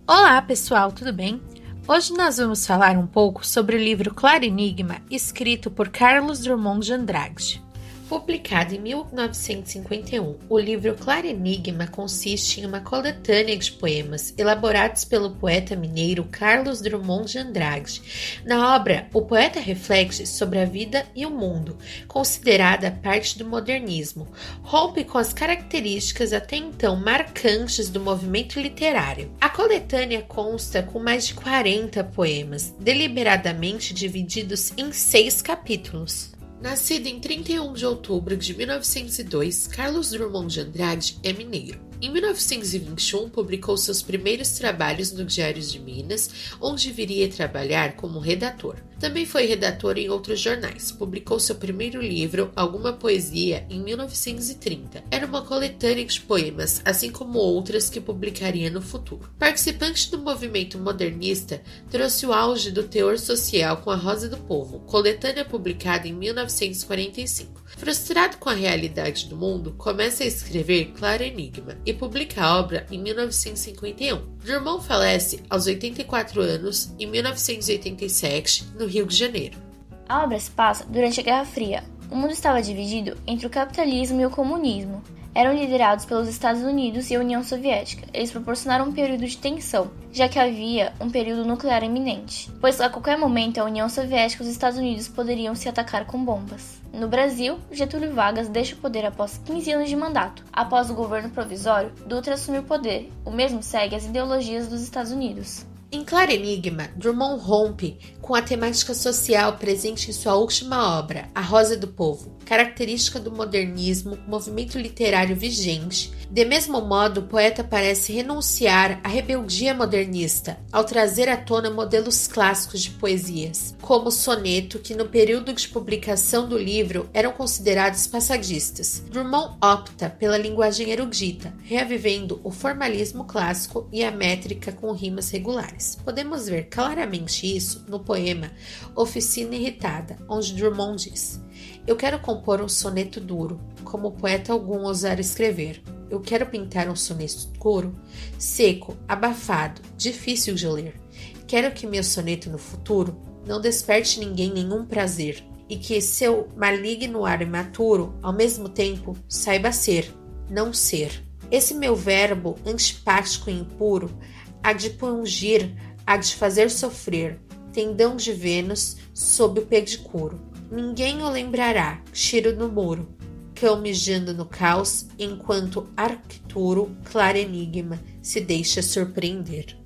Olá pessoal, tudo bem? Hoje nós vamos falar um pouco sobre o livro Claro Enigma, escrito por Carlos Drummond de Andrade. Publicado em 1951, o livro Claro Enigma consiste em uma coletânea de poemas elaborados pelo poeta mineiro Carlos Drummond de Andrade. Na obra, o poeta reflete sobre a vida e o mundo, considerada parte do modernismo, rompe com as características até então marcantes do movimento literário. A coletânea consta com mais de 40 poemas, deliberadamente divididos em 6 capítulos. Nascido em 31 de outubro de 1902, Carlos Drummond de Andrade é mineiro. Em 1921, publicou seus primeiros trabalhos no Diário de Minas, onde viria a trabalhar como redator. Também foi redator em outros jornais. Publicou seu primeiro livro, Alguma Poesia, em 1930. Era uma coletânea de poemas, assim como outras que publicaria no futuro. Participante do movimento modernista, trouxe o auge do teor social com A Rosa do Povo, coletânea publicada em 1945. Frustrado com a realidade do mundo, começa a escrever Claro Enigma e publica a obra em 1951. Drummond falece aos 84 anos em 1987, no Rio de Janeiro. A obra se passa durante a Guerra Fria. O mundo estava dividido entre o capitalismo e o comunismo. Eram liderados pelos Estados Unidos e a União Soviética. Eles proporcionaram um período de tensão, já que havia um período nuclear iminente, pois a qualquer momento a União Soviética e os Estados Unidos poderiam se atacar com bombas. No Brasil, Getúlio Vargas deixa o poder após 15 anos de mandato. Após o governo provisório, Dutra assume o poder. O mesmo segue as ideologias dos Estados Unidos. Em Claro Enigma, Drummond rompe com a temática social presente em sua última obra, A Rosa do Povo, característica do modernismo, movimento literário vigente. De mesmo modo, o poeta parece renunciar à rebeldia modernista ao trazer à tona modelos clássicos de poesias, como o soneto, que no período de publicação do livro eram considerados passadistas. Drummond opta pela linguagem erudita, reavivendo o formalismo clássico e a métrica com rimas regulares. Podemos ver claramente isso no poema Oficina Irritada, onde Drummond diz: "Eu quero compor um soneto duro, como poeta algum ousara escrever. Eu quero pintar um soneto escuro, seco, abafado, difícil de ler. Quero que meu soneto no futuro não desperte ninguém nenhum prazer, e que seu maligno ar imaturo, ao mesmo tempo, saiba ser, não ser. Esse meu verbo antipático e impuro há de pungir, há de fazer sofrer, tendão de Vênus sob o pedicuro. Ninguém o lembrará, tiro no muro, cão mijando no caos, enquanto Arcturo, claro enigma, se deixa surpreender."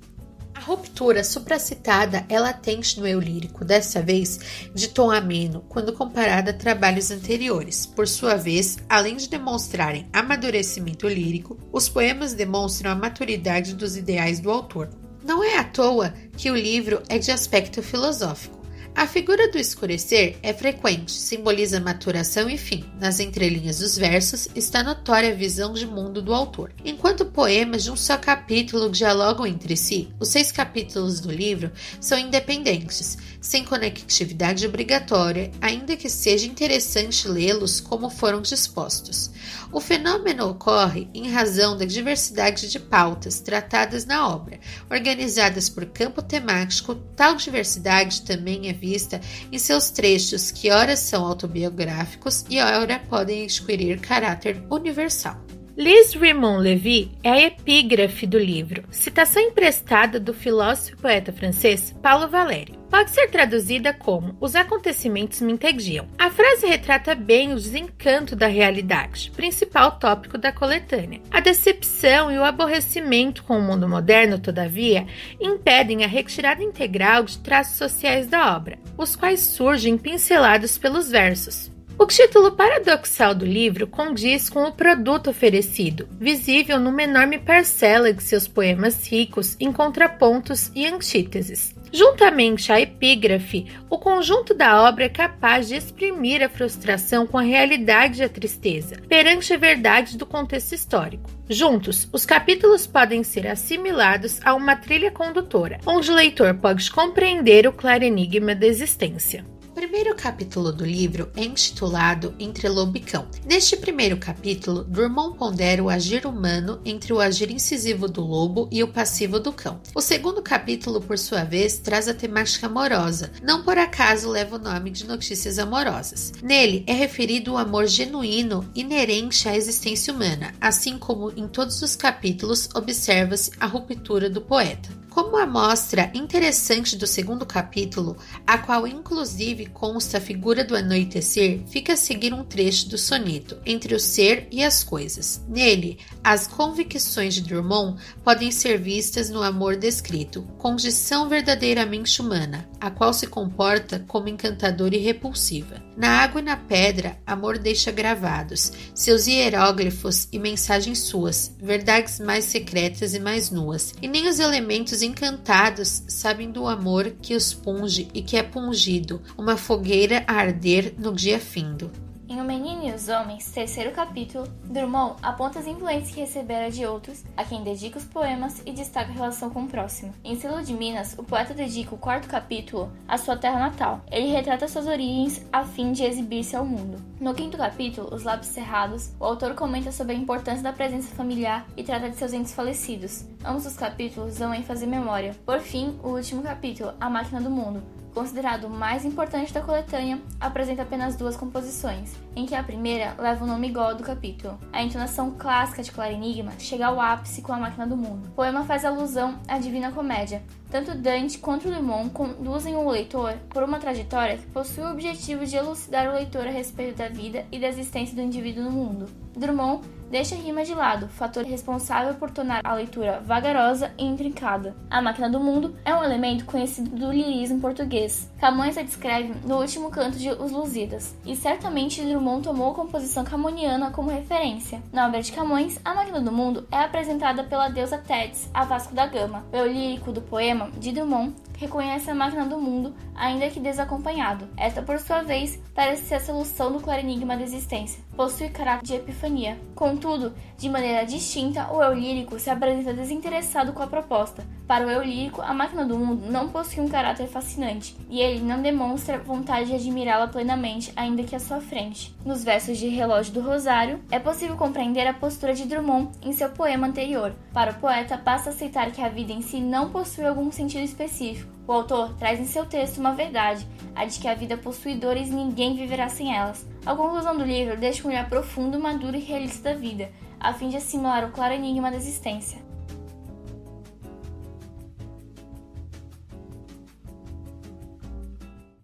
A ruptura supracitada é latente no eu lírico, dessa vez de tom ameno, quando comparada a trabalhos anteriores. Por sua vez, além de demonstrarem amadurecimento lírico, os poemas demonstram a maturidade dos ideais do autor. Não é à toa que o livro é de aspecto filosófico. A figura do escurecer é frequente, simboliza maturação e fim. Nas entrelinhas dos versos está notória a visão de mundo do autor. Enquanto poemas de um só capítulo dialogam entre si, os 6 capítulos do livro são independentes, sem conectividade obrigatória, ainda que seja interessante lê-los como foram dispostos. O fenômeno ocorre em razão da diversidade de pautas tratadas na obra, organizadas por campo temático. Tal diversidade também é vista em seus trechos que ora são autobiográficos e ora podem adquirir caráter universal. Lise Raymond Lévy é a epígrafe do livro, citação emprestada do filósofo e poeta francês Paulo Valéry. Pode ser traduzida como "os acontecimentos me entediam". A frase retrata bem o desencanto da realidade, principal tópico da coletânea. A decepção e o aborrecimento com o mundo moderno, todavia, impedem a retirada integral de traços sociais da obra, os quais surgem pincelados pelos versos. O título paradoxal do livro condiz com o produto oferecido, visível numa enorme parcela de seus poemas ricos em contrapontos e antíteses. Juntamente à epígrafe, o conjunto da obra é capaz de exprimir a frustração com a realidade e a tristeza, perante a verdade do contexto histórico. Juntos, os capítulos podem ser assimilados a uma trilha condutora, onde o leitor pode compreender o claro enigma da existência. primeiro capítulo do livro é intitulado Entre Lobo e Cão. Neste primeiro capítulo, Drummond pondera o agir humano entre o agir incisivo do lobo e o passivo do cão. O segundo capítulo, por sua vez, traz a temática amorosa, não por acaso leva o nome de Notícias Amorosas. Nele é referido o amor genuíno inerente à existência humana, assim como em todos os capítulos observa-se a ruptura do poeta. Como amostra interessante do segundo capítulo, a qual inclusive consta a figura do anoitecer, fica a seguir um trecho do soneto, Entre o Ser e as Coisas. Nele, as convicções de Drummond podem ser vistas no amor descrito, condição verdadeiramente humana, a qual se comporta como encantadora e repulsiva. Na água e na pedra, amor deixa gravados, seus hieróglifos e mensagens suas, verdades mais secretas e mais nuas, e nem os elementos encantados sabem do amor que os punge e que é pungido, uma fogueira a arder no dia findo. Em O Menino e os Homens, terceiro capítulo, Drummond aponta as influências que recebera de outros, a quem dedica os poemas e destaca a relação com o próximo. Em Selo de Minas, o poeta dedica o quarto capítulo à sua terra natal. Ele retrata suas origens a fim de exibir-se ao mundo. No quinto capítulo, Os Lábios Cerrados, o autor comenta sobre a importância da presença familiar e trata de seus entes falecidos. Ambos os capítulos dão ênfase à memória. Por fim, o último capítulo, A Máquina do Mundo, considerado o mais importante da coletânea, apresenta apenas duas composições, em que a primeira leva o nome igual ao do capítulo. A entonação clássica de Claro Enigma chega ao ápice com A Máquina do Mundo. O poema faz alusão à Divina Comédia. Tanto Dante quanto Drummond conduzem o leitor por uma trajetória que possui o objetivo de elucidar o leitor a respeito da vida e da existência do indivíduo no mundo. Drummond deixa a rima de lado, fator responsável por tornar a leitura vagarosa e intrincada. A Máquina do Mundo é um elemento conhecido do lirismo português. Camões a descreve no último canto de Os Lusíadas, e certamente Drummond tomou a composição camoniana como referência. Na obra de Camões, a Máquina do Mundo é apresentada pela deusa Tétis a Vasco da Gama. O eu lírico do poema, de Drummond, reconhece a Máquina do Mundo, ainda que desacompanhado. Esta, por sua vez, parece ser a solução do claro enigma da existência. Possui caráter de epifania. Contudo, de maneira distinta, o eu lírico se apresenta desinteressado com a proposta. Para o eu lírico, a Máquina do Mundo não possui um caráter fascinante, e ele não demonstra vontade de admirá-la plenamente, ainda que à sua frente. Nos versos de Relógio do Rosário, é possível compreender a postura de Drummond em seu poema anterior. Para o poeta, basta aceitar que a vida em si não possui algum sentido específico. O autor traz em seu texto uma verdade, a de que a vida possui dores e ninguém viverá sem elas. A conclusão do livro deixa um olhar profundo, maduro e realista da vida, a fim de assimilar o claro enigma da existência.